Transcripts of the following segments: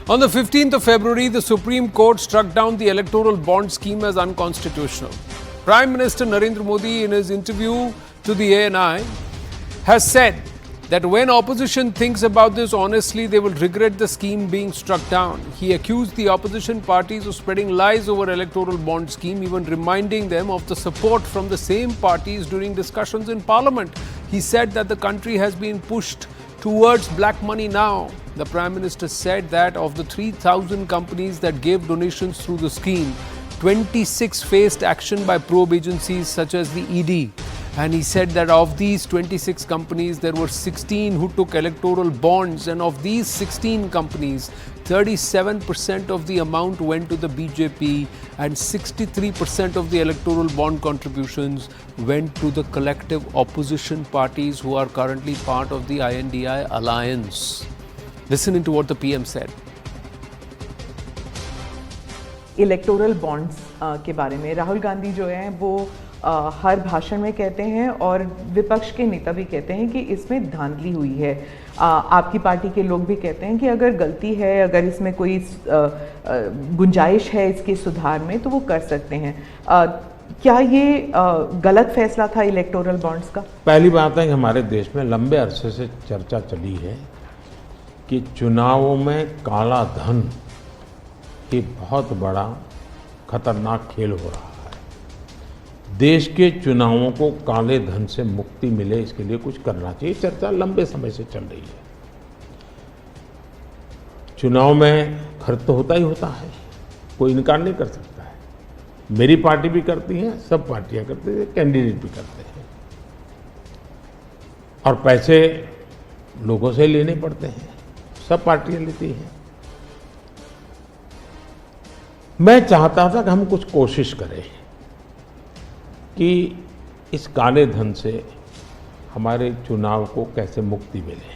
On the 15th of February, the Supreme Court struck down the electoral bond scheme as unconstitutional. Prime Minister Narendra Modi, in his interview to the ANI, has said that when opposition thinks about this honestly, they will regret the scheme being struck down. He accused the opposition parties of spreading lies over electoral bond scheme, even reminding them of the support from the same parties during discussions in Parliament. He said that the country has been pushed towards black money now. The Prime Minister said that of the 3,000 companies that gave donations through the scheme, 26 faced action by probe agencies such as the ED. And he said that of these 26 companies, there were 16 who took electoral bonds. And of these 16 companies, 37% of the amount went to the BJP and 63% of the electoral bond contributions went to the collective opposition parties who are currently part of the INDI alliance. Listen to what the PM said. Electoral bonds के बारे में राहुल गांधी जो हैं वो हर भाषण में कहते हैं और विपक्ष के नेता भी कहते हैं कि इसमें धांधली हुई है। आपकी पार्टी के लोग भी कहते हैं कि अगर गलती है, अगर इसमें कोई गुंजाइश है इसके सुधार में तो वो कर सकते हैं। क्या ये गलत फैसला था इलेक्टोरल बॉन्ड्स का? पहली बात है कि हमारे देश में लंबे अरसे से चर्चा चली है कि चुनावों में काला धन ये बहुत बड़ा खतरनाक खेल हो रहा है। देश के चुनावों को काले धन से मुक्ति मिले, इसके लिए कुछ करना चाहिए। चर्चा लंबे समय से चल रही है। चुनाव में खर्च तो होता ही होता है, कोई इनकार नहीं कर सकता है। मेरी पार्टी भी करती है, सब पार्टियां करती है, कैंडिडेट भी करते हैं और पैसे लोगों से लेने पड़ते हैं, सब पार्टियां लेती हैं। मैं चाहता था कि हम कुछ कोशिश करें कि इस काले धन से हमारे चुनाव को कैसे मुक्ति मिले,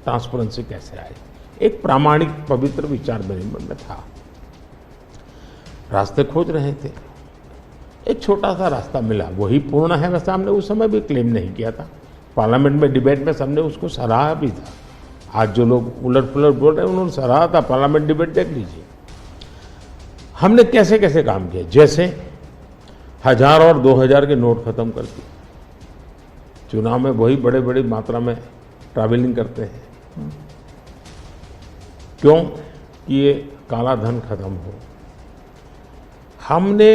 ट्रांसपेरेंसी कैसे आए। एक प्रामाणिक पवित्र विचार मेरे मन में था, रास्ते खोज रहे थे। एक छोटा सा रास्ता मिला, वही पूर्ण है। वैसे हमने उस समय भी क्लेम नहीं किया था, पार्लियामेंट में डिबेट में सबने उसको सराहा भी था। आज जो लोग उलट पुलट बोल रहे हैं उन्होंने सराहा था, पार्लियामेंट डिबेट देख लीजिए। हमने कैसे कैसे काम किया, जैसे 1000 और 2000 के नोट खत्म कर दिए। चुनाव में वही बड़े बड़ी मात्रा में ट्रैवलिंग करते हैं, क्यों कि ये काला धन खत्म हो। हमने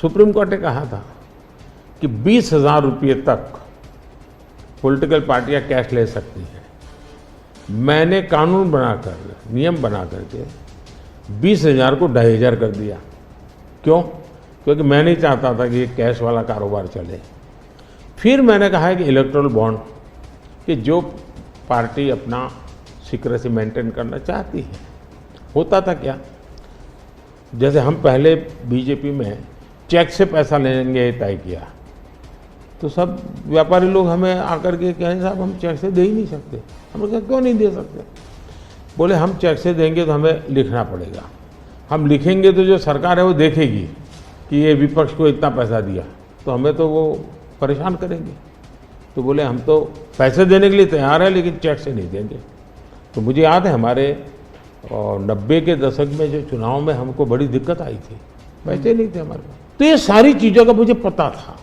सुप्रीम कोर्ट ने कहा था कि 20,000 रुपये तक पॉलिटिकल पार्टियां कैश ले सकती हैं। मैंने कानून बनाकर, नियम बना करके 20,000 को 2,500 कर दिया। क्यों? क्योंकि मैं नहीं चाहता था कि ये कैश वाला कारोबार चले। फिर मैंने कहा है कि इलेक्टोरल बॉन्ड कि जो पार्टी अपना सीक्रेसी मेंटेन करना चाहती है। होता था क्या, जैसे हम पहले बीजेपी में चेक से पैसा लेंगे तय किया, तो सब व्यापारी लोग हमें आकर के कहें साहब हम चेक से दे ही नहीं सकते। हमने कहा क्यों नहीं दे सकते? बोले हम चेक से देंगे तो हमें लिखना पड़ेगा, हम लिखेंगे तो जो सरकार है वो देखेगी कि ये विपक्ष को इतना पैसा दिया, तो हमें तो वो परेशान करेंगे। तो बोले हम तो पैसे देने के लिए तैयार है लेकिन चेक से नहीं देंगे। तो मुझे याद है हमारे 90 के दशक में जो चुनाव में हमको बड़ी दिक्कत आई थी, पैसे नहीं थे हमारे पास। तो ये सारी चीज़ों का मुझे पता था।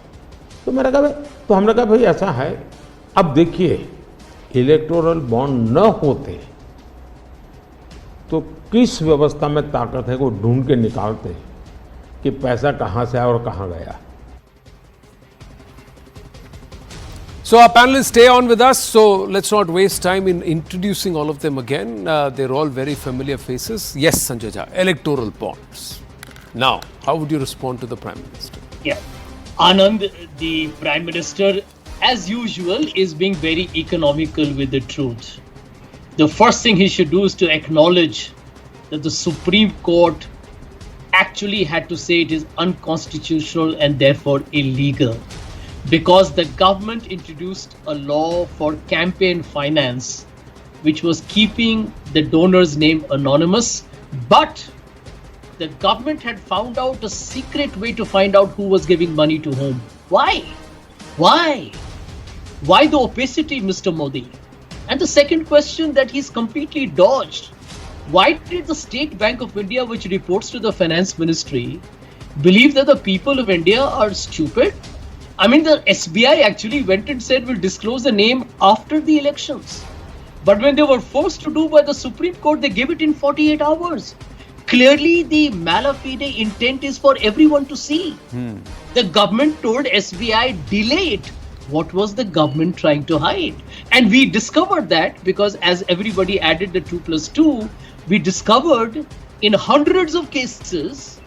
तो मैंने कहा तो हमने कहा भाई ऐसा है, अब देखिए इलेक्टोरल बॉन्ड न होते तो किस व्यवस्था में ताकत है वो ढूंढ के निकालते कि पैसा कहां से आया और कहां गया। So our panelists stay on with us, so let's not waste time in introducing all of them again. They're all very familiar faces. Yes, Sanjay Jha, electoral bonds. Now, how would you respond to the Prime Minister? Yeah, Anand, the Prime Minister, as usual, is being very economical with the truth. The first thing he should do is to acknowledge that the Supreme Court actually had to say it is unconstitutional and therefore illegal, because the government introduced a law for campaign finance which was keeping the donor's name anonymous, but the government had found out a secret way to find out who was giving money to whom. Why? Why the opacity, Mr. Modi? And the second question that he's completely dodged Why did the State Bank of India, which reports to the Finance Ministry, believe that the people of India are stupid? I mean, the SBI actually went and said we'll disclose the name after the elections. But when they were forced to do by the Supreme Court, they gave it in 48 hours. Clearly, the malafide intent is for everyone to see. The government told SBI, delay it. What was the government trying to hide? And we discovered that because as everybody added the 2 plus 2, we discovered in hundreds of cases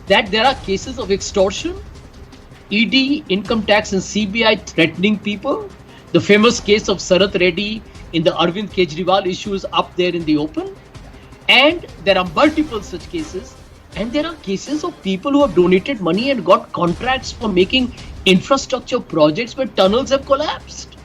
that there are cases of extortion, ED, income tax and CBI threatening people. The famous case of Sarath Reddy in the Arvind Kejriwal issue is up there in the open. And there are multiple such cases. And there are cases of people who have donated money and got contracts for making infrastructure projects where tunnels have collapsed.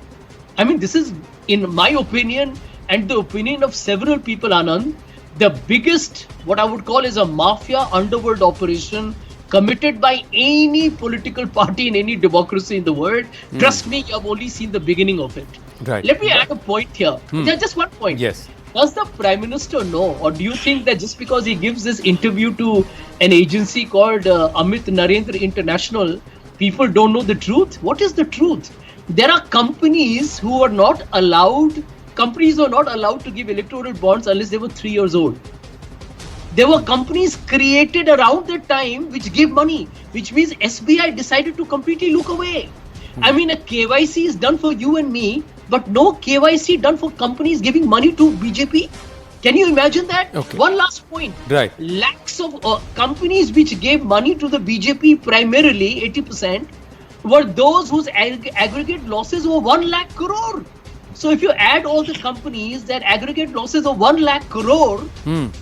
I mean, this is, in my opinion, and the opinion of several people, Anand, the biggest, what I would call is a mafia underworld operation committed by any political party in any democracy in the world. Trust me, you have only seen the beginning of it. Right. Let me add a point here. Just one point. Yes. Does the Prime Minister know, or do you think that just because he gives this interview to an agency called Amit Narendra International, people don't know the truth? What is the truth? There are companies who are not allowed to give electoral bonds unless they were 3 years old. There were companies created around that time which gave money, which means SBI decided to completely look away. I mean, a KYC is done for you and me, but no KYC done for companies giving money to BJP. Can you imagine that? Okay. One last point. Right. Lakhs of companies which gave money to the BJP, primarily 80%, were those whose aggregate losses were 1 lakh crore. So if you add all the companies, their aggregate losses of 1 lakh crore, and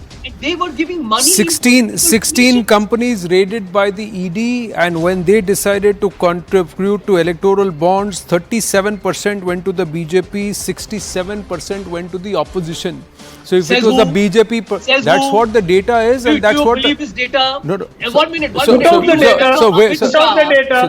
they were giving money. 16 companies raided by the ED, and when they decided to contribute to electoral bonds, 37% went to the BJP, 67% went to the opposition. So if Says it was who? the BJP, Says that's who? what the data is, Do and that's you what. believe this data? No, no. 1 minute. So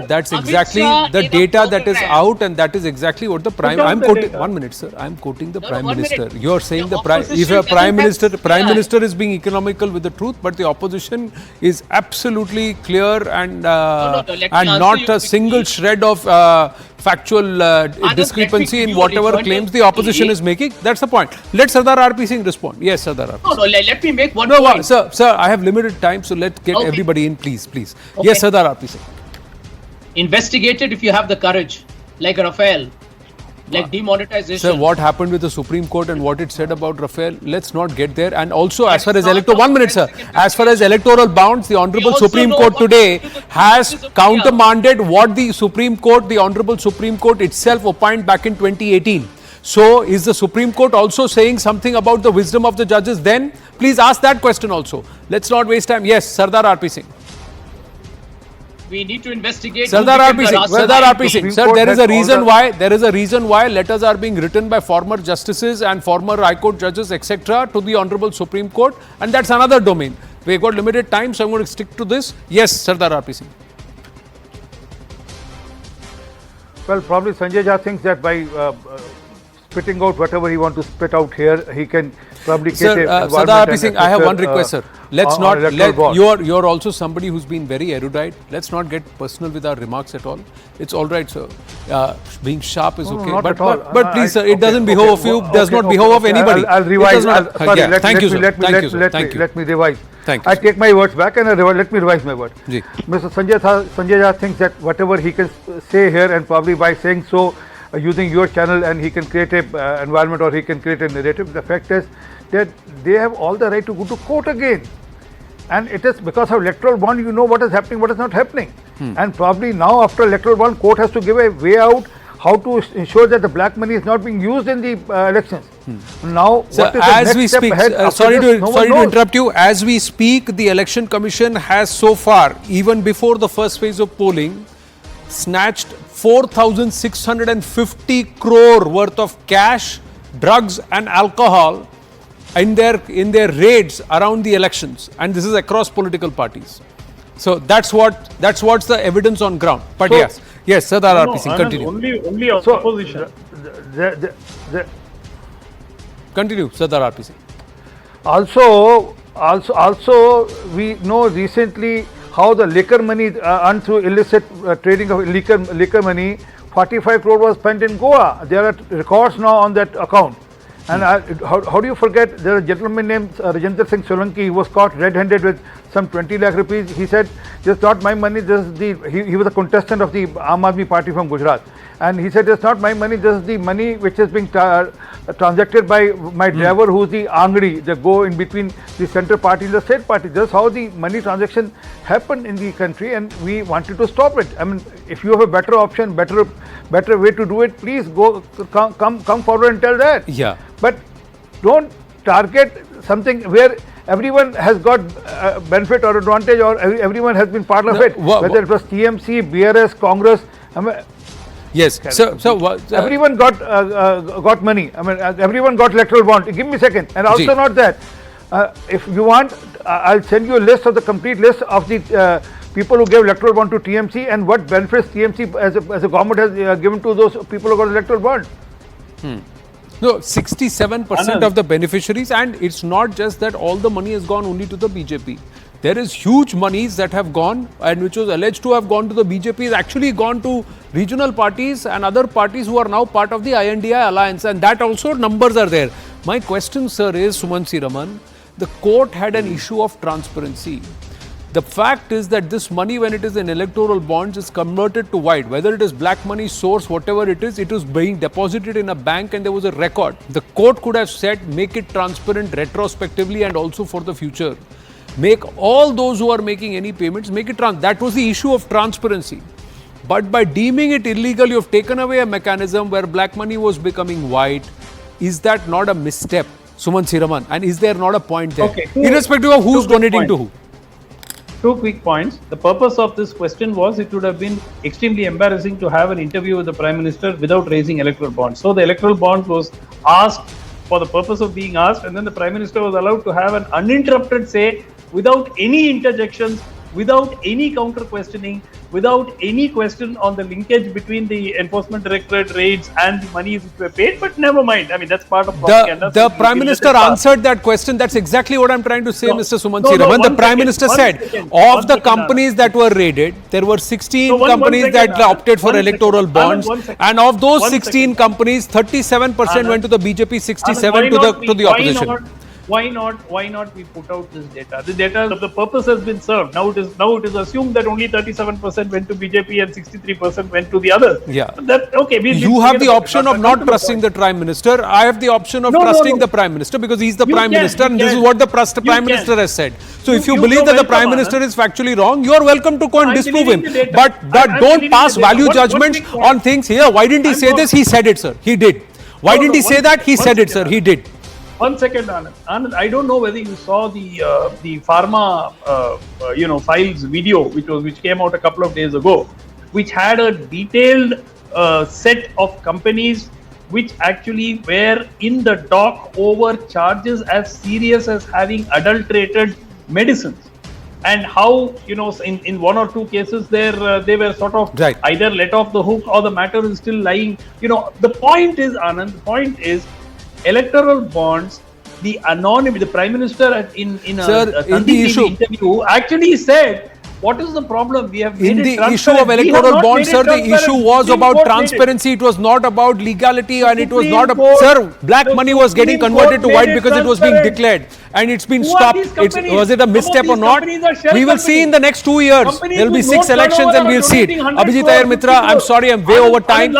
that's Amit exactly Shah the in a data that is photograph. out, and that is exactly what the Prime. I'm quoting. 1 minute, sir. I'm quoting the No, Prime 1 minute. Minister. You're saying The the Prime. If opposition a Prime doesn't have Prime CI. Minister is being economical with the truth, but the opposition is absolutely clear and let me and answer not you a single quickly. shred of factual discrepancy in whatever claims the opposition is making. That's the point. Let Sardar RP Singh respond. Yes, Sardar RP. No, let me make one No, point. sir, I have limited time, so let's get Okay. everybody in, please. Okay. Yes, Sardar RP Singh. Investigate it if you have the courage, like Rafael, like demonetization. Sir, what happened with the Supreme Court and what it said about Rafael, let's not get there. And also, as far as not electoral, 1 minute, sir. As far as electoral bonds, the Honorable also Supreme know Court what today happened to the has Justice of countermanded what the Supreme Court, the Honorable Supreme Court itself opined back in 2018. So, is the Supreme Court also saying something about the wisdom of the judges then? Please ask that question also. Let's not waste time. Yes, Sardar RP Singh. We need to investigate. Sardar who RP became Singh, the Sardar Rasa RP Singh, Supreme sir, Court there is has a reason all why letters are being written by former justices and former High Court judges, etc., to the Honorable Supreme Court, and that's another domain. We've got limited time, so I'm going to stick to this. Yes, Sardar RP Singh. Well, probably Sanjay Jha thinks that by spitting out whatever he wants to spit out here, he can probably get Sir, a Sardar RP Singh, I have one request, sir. Let's not. You're also somebody who's been very erudite. Let's not get personal with our remarks at all. It's all right, sir. Being sharp is okay, not but at all. but please, sir, it doesn't behove of you. Does not behove of anybody. I'll revise. Thank you, sir. Let me revise. Thank you, I sir. take my words back and let me revise my words. Ji. Mr. Sanjay Jha thinks that whatever he can say here, and probably by saying so, using your channel, and he can create a environment, or he can create a narrative. The fact is that they have all the right to go to court again. And it is because of electoral bond, you know what is happening, what is not happening. And probably now, after electoral bond, court has to give a way out how to ensure that the black money is not being used in the elections. Now, Sir, what is as the we next step speak, ahead? sorry to interrupt you. As we speak, the Election Commission has so far, even before the first phase of polling, snatched 4,650 crore worth of cash, drugs, and alcohol in their raids around the elections, and this is across political parties. So that's what's the evidence on ground. But So- yes, Sardar RP Singh, Anand, continue. Only opposition. The Continue, Sardar RP Singh. Also, we know recently how the liquor money earned through illicit trading of liquor money, 45 crore was spent in Goa. There are records now on that account. And how do you forget, there is a gentleman named Rajinder Singh Solanki, he was caught red-handed with some 20 lakh rupees. He said, this is not my money, this is he was a contestant of the Aam Aadmi Party from Gujarat. And he said, this is not my money, this is the money which is being transacted by my driver who is the Angri, they go in between the centre party and the state party. That's how the money transaction happened in the country, and we wanted to stop it. I mean, if you have a better option, better way to do it, please come forward and tell that. Yeah. But don't target something where everyone has got benefit or advantage, or everyone has been part of it. Whether it was TMC, BRS, Congress. I mean, yes. So everyone got money. I mean, everyone got electoral bond. Give me a second. And also not that. If you want, I'll send you a list of the complete list of the people who gave electoral bond to TMC and what benefits TMC as a government has given to those people who got electoral bond. No, 67% of the beneficiaries, and it's not just that all the money has gone only to the BJP. There is huge monies that have gone, and which was alleged to have gone to the BJP, is actually gone to regional parties and other parties who are now part of the INDI alliance, and that also numbers are there. My question, sir, is, Sumansi Raman, the court had an issue of transparency. The fact is that this money, when it is in electoral bonds, is converted to white. Whether it is black money source, whatever it is being deposited in a bank and there was a record. The court could have said, make it transparent retrospectively and also for the future. Make all those who are making any payments, make it that was the issue of transparency. But by deeming it illegal, you have taken away a mechanism where black money was becoming white. Is that not a misstep, Sumansi Raman? And is there not a point there? Okay, irrespective of who's donating to who? Two quick points. The purpose of this question was it would have been extremely embarrassing to have an interview with the Prime Minister without raising electoral bonds. So the electoral bond was asked for the purpose of being asked, and then the Prime Minister was allowed to have an uninterrupted say without any interjections, without any counter questioning, without any question on the linkage between the Enforcement Directorate raids and the monies which were paid. But never mind. I mean, that's part of propaganda. The Prime Minister answered that question. That's exactly what I'm trying to say, Mr. Sumansi Raman. The Prime Minister said, of the companies that were raided, there were 16 companies that opted for electoral bonds. And of those 16 companies, 37% went to the BJP, 67 to the opposition. Why not we put out this data? The data, the purpose has been served. Now it is assumed that only 37% went to BJP and 63% went to the others. Yeah. Okay. You have the option of not trusting the Prime Minister. I have the option of trusting the Prime Minister because he's the Prime Minister, and this is what the Prime Minister has said. So if you believe that the Prime Minister is factually wrong, you are welcome to go and disprove him. But don't pass value judgments on things here. Why didn't he say this? He said it, sir. He did. Why didn't he say that? He said it, sir. He did. 1 second, Anand. Anand, I don't know whether you saw the pharma files video which came out a couple of days ago, which had a detailed set of companies which actually were in the dock over charges as serious as having adulterated medicines, and how in one or two cases they were sort of either let off the hook or the matter is still lying. The point is, Anand, electoral bonds, the Prime Minister in a Sunday TV interview actually said, what is the problem? We have made in the issue of electoral bonds, sir, the issue was about transparency. It was not about legality, and it was not sir, black money was getting converted to white because it was being declared, and it's been stopped. Was it a misstep or not? We will see in the next 2 years. There will be 6 elections and we'll see it. Abhijit Iyer Mitra, I'm sorry, I'm way over time.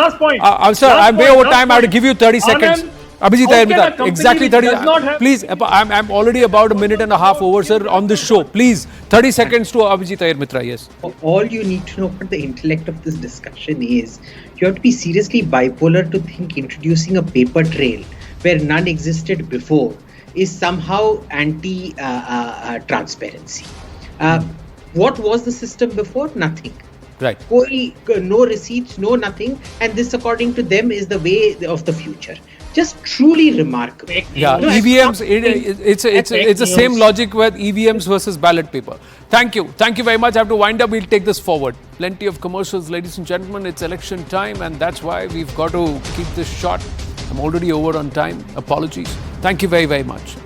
Sir, I'm way over time. I have to give you 30 seconds. Abhijit Iyer Mitra, exactly 30. Please, I'm already about a minute and a half over, sir, on this show. Please, 30 seconds to Abhijit Iyer Mitra, yes. All you need to know about the intellect of this discussion is you have to be seriously bipolar to think introducing a paper trail where none existed before is somehow anti-transparency. What was the system before? Nothing. Right. No receipts, no nothing, and this, according to them, is the way of the future. Just truly remarkable. Yeah, EVMs, it's the same logic with EVMs versus ballot paper. Thank you very much. I have to wind up. We'll take this forward. Plenty of commercials, ladies and gentlemen. It's election time, and that's why we've got to keep this short. I'm already over on time. Apologies. Thank you very much.